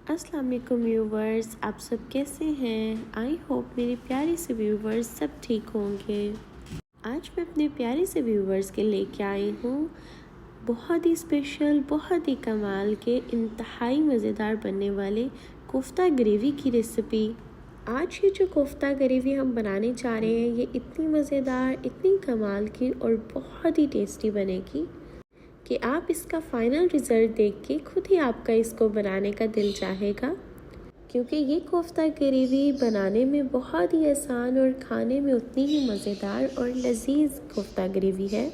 अस्सलाम वालेकुम व्यूवर्स, आप सब कैसे हैं। आई होप मेरे प्यारे से व्यूवर्स सब ठीक होंगे। आज मैं अपने प्यारे से व्यूवर्स के लेके आई हूँ बहुत ही स्पेशल, बहुत ही कमाल के, इंतहाई मज़ेदार बनने वाले कोफ्ता ग्रेवी की रेसिपी। आज ये जो कोफ्ता ग्रेवी हम बनाने जा रहे हैं ये इतनी मज़ेदार, इतनी कमाल की और बहुत ही टेस्टी बनेगी कि आप इसका फाइनल रिज़ल्ट देख के खुद ही आपका इसको बनाने का दिल चाहेगा। क्योंकि ये कोफ्ता ग्रेवी बनाने में बहुत ही आसान और खाने में उतनी ही मज़ेदार और लजीज कोफ्ता ग्रेवी है।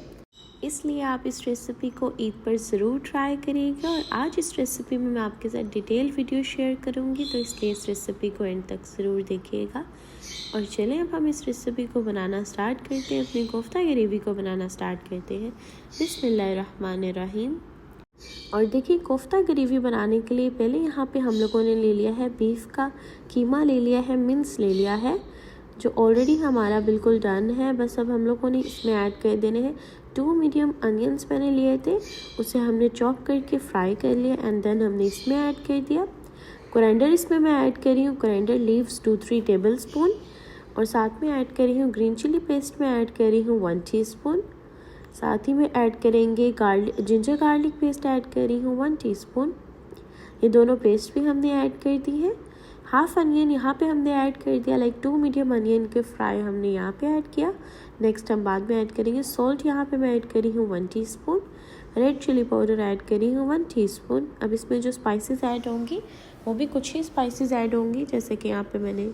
इसलिए आप इस रेसिपी को ईद पर ज़रूर ट्राई करिएगा। और आज इस रेसिपी में मैं आपके साथ डिटेल वीडियो शेयर करूँगी, तो इसलिए इस रेसिपी को एंड तक ज़रूर देखिएगा। और चलें अब हम इस रेसिपी को बनाना स्टार्ट करते हैं, अपनी कोफ्ता ग्रेवी को बनाना स्टार्ट करते हैं। बिस्मिल्लाहिर्रहमानिर्रहीम। और देखिए, कोफ्ता ग्रेवी बनाने के लिए पहले यहाँ पे हम लोगों ने ले लिया है बीफ का कीमा, ले लिया है, मिन्स ले लिया है, जो ऑलरेडी हमारा बिल्कुल डन है। बस अब हम लोगों ने इसमें ऐड कर देने हैं 2 मीडियम अनियंस मैंने लिए थे, उसे हमने चॉप करके फ्राई कर लिया एंड देन हमने इसमें ऐड कर दिया। कोरिएंडर इसमें मैं ऐड कर रही हूँ, कोरिएंडर लीव्स 2-3 टेबल स्पून। और साथ में ऐड कर रही हूँ ग्रीन चिली पेस्ट में ऐड कर रही हूँ 1 टीस्पून। साथ ही में ऐड करेंगे जिंजर गार्लिक पेस्ट ऐड कर रही हूँ 1 टीस्पून। ये दोनों पेस्ट भी हमने ऐड कर दी है। हाफ अनियन यहाँ पे हमने ऐड कर दिया, लाइक 2 मीडियम अनियन के फ्राई हमने यहाँ पे ऐड किया। नेक्स्ट हम बाद में ऐड करेंगे सॉल्ट, यहाँ पे मैं ऐड करी हूँ 1 teaspoon. Red chilli powder add करी हूँ 1 टीस्पून। अब इसमें जो स्पाइसेस ऐड होंगी वो भी कुछ ही स्पाइसेस ऐड होंगी, जैसे कि यहाँ पे मैंने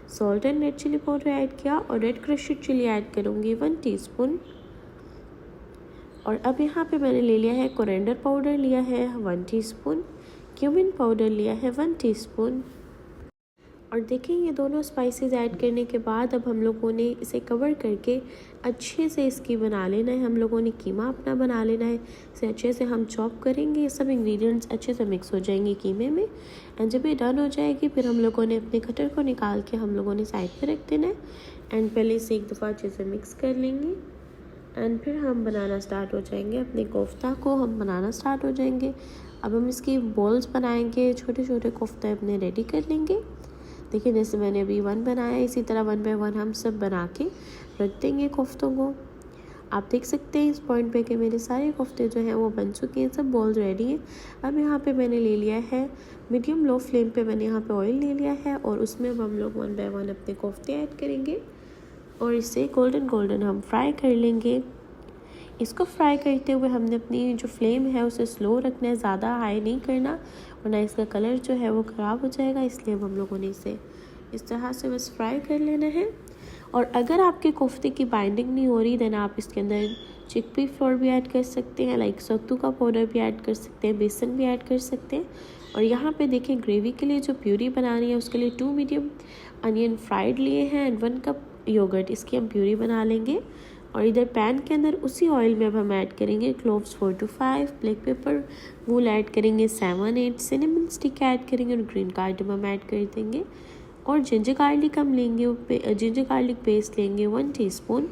salt and red chilli powder add किया और रेड क्रश्ड चिली ऐड करूँगी 1 टीस्पून। और अब यहाँ पे मैंने ले लिया है कोरिएंडर पाउडर लिया है 1 टीस्पून, क्यूमिन पाउडर लिया है 1 टीस्पून। और देखिए, ये दोनों स्पाइसेस ऐड करने के बाद अब हम लोगों ने इसे कवर करके अच्छे से इसकी बना लेना है। हम लोगों ने कीमा अपना बना लेना है, इसे अच्छे से हम चॉप करेंगे, ये सब इंग्रेडिएंट्स अच्छे से मिक्स हो जाएंगे कीमे में। एंड जब ये डन हो जाएगी फिर हम लोगों ने अपने कटर को निकाल के हम लोगों ने साइड पर रख देना है। एंड पहले इसे एक दफ़ा अच्छे से मिक्स कर लेंगे एंड फिर हम बनाना स्टार्ट हो जाएंगे, अपने कोफ्ता को हम बनाना स्टार्ट हो जाएंगे। अब हम इसकी बॉल्स बनाएंगे, छोटे छोटे कोफ्ते अपने रेडी कर लेंगे। देखिए, जैसे मैंने अभी 1 बनाया, इसी तरह 1 बाय 1 हम सब बना के रख देंगे कोफ्तों को। आप देख सकते हैं इस पॉइंट पे कि मेरे सारे कोफ्ते जो हैं वो बन चुके हैं, सब बॉल्स रेडी हैं। अब यहाँ पे मैंने ले लिया है मीडियम लो फ्लेम पे, मैंने यहाँ पे ऑयल ले लिया है और उसमें अब हम लोग 1 बाय 1 अपने कोफ्ते ऐड करेंगे और इसे गोल्डन गोल्डन हम फ्राई कर लेंगे। इसको फ्राई करते हुए हमने अपनी जो फ्लेम है उसे स्लो रखना है, ज़्यादा हाई नहीं करना वरना इसका कलर जो है वो ख़राब हो जाएगा। इसलिए अब हम लोगों ने इसे इस तरह से बस फ्राई कर लेना है। और अगर आपके कोफ्ते की बाइंडिंग नहीं हो रही देन आप इसके अंदर चिकपी फ्लोर भी ऐड कर सकते हैं, लाइक सत्तू का पाउडर भी ऐड कर सकते हैं, बेसन भी ऐड कर सकते हैं। और यहाँ पे देखिए, ग्रेवी के लिए जो प्यूरी बनानी है उसके लिए 2 मीडियम अनियन फ्राइड लिए हैं एंड 1 कप योगर्ट, इसकी हम प्यूरी बना लेंगे। और इधर पैन के अंदर उसी ऑयल में अब हम ऐड करेंगे cloves 4 to 5, black pepper wool add करेंगे 7-8, सिनेमन स्टिक ऐड करेंगे और ग्रीन कार्डमम ऐड कर देंगे। और जिंजर गार्लिक हम लेंगे, जिंजर गार्लिक पेस्ट लेंगे 1 टीस्पून।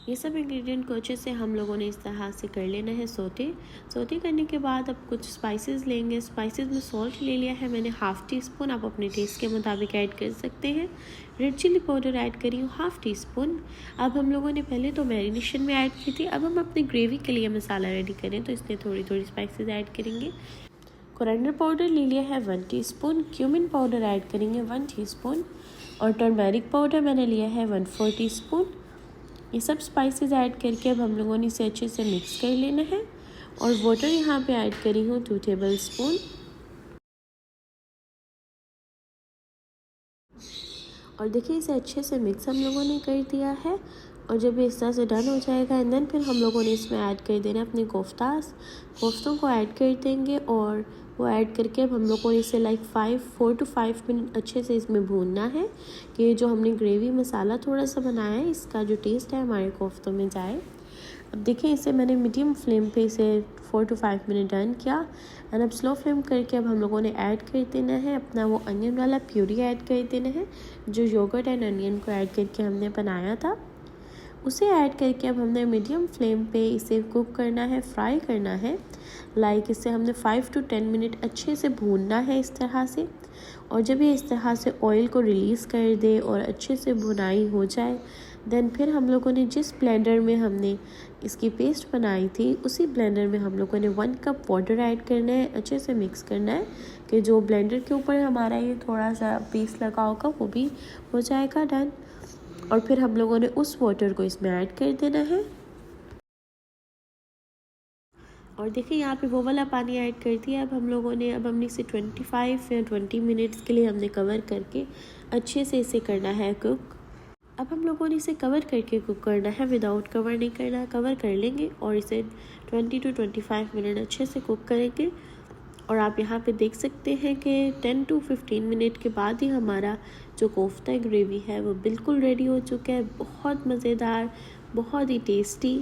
ये सब इंग्रेडिएंट को अच्छे से हम लोगों ने इस तरह से कर लेना है सोते करने के बाद अब कुछ स्पाइसेस लेंगे। स्पाइसेस में सॉल्ट ले लिया है मैंने 1/2 टीस्पून, आप अपने टेस्ट के मुताबिक ऐड कर सकते हैं। रेड चिली पाउडर ऐड करी हूँ 1/2 टीस्पून। अब हम लोगों ने पहले तो मैरिनेशन में ऐड की थी, अब हम अपनी ग्रेवी के लिए मसाला रेडी करें तो इसलिए थोड़ी थोड़ी स्पाइसेस ऐड करेंगे। कोरिएंडर पाउडर ले लिया है 1 टीस्पून, क्यूमिन पाउडर ऐड करेंगे 1 टीस्पून और टर्मरिक पाउडर मैंने लिया है 1/4 टीस्पून। ये सब स्पाइसेस ऐड करके अब हम लोगों ने इसे अच्छे से मिक्स कर लेना है। और वाटर यहाँ पे ऐड करी हूँ 2 टेबल स्पून। और देखिए, इसे अच्छे से मिक्स हम लोगों ने कर दिया है। और जब ये इस तरह से डन हो जाएगा एंड देन फिर हम लोगों ने इसमें ऐड कर देना अपने कोफ्तों को ऐड कर देंगे। और वो ऐड करके अब हम लोगों ने इसे लाइक 4 to 5 मिनट अच्छे से इसमें भूनना है कि जो हमने ग्रेवी मसाला थोड़ा सा बनाया है इसका जो टेस्ट है हमारे कोफ्तों में जाए। अब देखिए, इसे मैंने मीडियम फ्लेम पे इसे 4 to 5 मिनट डन किया एंड अब स्लो फ्लेम करके अब हम लोगों ने ऐड कर देना है अपना वो अनियन वाला प्यूरी ऐड कर देना है, जो योगर्ट एंड अनियन को ऐड करके हमने बनाया था। उसे ऐड करके अब हमने मीडियम फ्लेम पे इसे कुक करना है, फ्राई करना है। लाइक इसे हमने 5 to 10 मिनट अच्छे से भूनना है इस तरह से। और जब ये इस तरह से ऑयल को रिलीज़ कर दे और अच्छे से भुनाई हो जाए, देन फिर हम लोगों ने जिस ब्लेंडर में हमने इसकी पेस्ट बनाई थी उसी ब्लेंडर में हम लोगों ने 1 कप वाटर ऐड करना है। अच्छे से मिक्स करना है कि जो ब्लेंडर के ऊपर हमारा ये थोड़ा सा पीस लगा होगा वो भी हो जाएगा डन। और फिर हम लोगों ने उस वाटर को इसमें ऐड कर देना है। और देखिए यहाँ पे वो वाला पानी ऐड कर दिया। अब हमने इसे 25 या 20 मिनट्स के लिए हमने कवर करके अच्छे से इसे करना है कुक। अब हम लोगों ने इसे कवर करके कुक करना है, विदाउट कवर नहीं करना, कवर कर लेंगे और इसे 20 to 25 मिनट अच्छे से कुक करेंगे। और आप यहाँ पे देख सकते हैं कि 10 to 15 मिनट के बाद ही हमारा जो कोफ्ता ग्रेवी है वो बिल्कुल रेडी हो चुका है। बहुत मज़ेदार, बहुत ही टेस्टी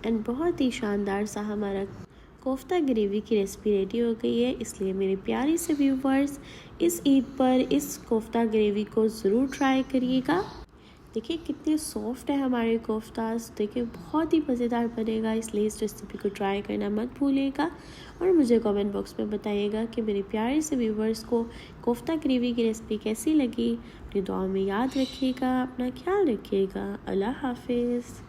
एंड बहुत ही शानदार सा हमारा कोफ्ता ग्रेवी की रेसिपी रेडी हो गई है। इसलिए मेरे प्यारे से व्यूवर्स इस ईद पर इस कोफ्ता ग्रेवी को ज़रूर ट्राई करिएगा। देखिए कितने सॉफ्ट है हमारे कोफ्तास, देखिए बहुत ही मज़ेदार बनेगा। इसलिए इस रेसिपी को ट्राई करना मत भूलिएगा और मुझे कमेंट बॉक्स में बताइएगा कि मेरे प्यारे से व्यूवर्स को कोफ्ता ग्रेवी की रेसिपी कैसी लगी। अपनी दुआओं में याद रखिएगा, अपना ख्याल रखिएगा। अल्लाह हाफिज़।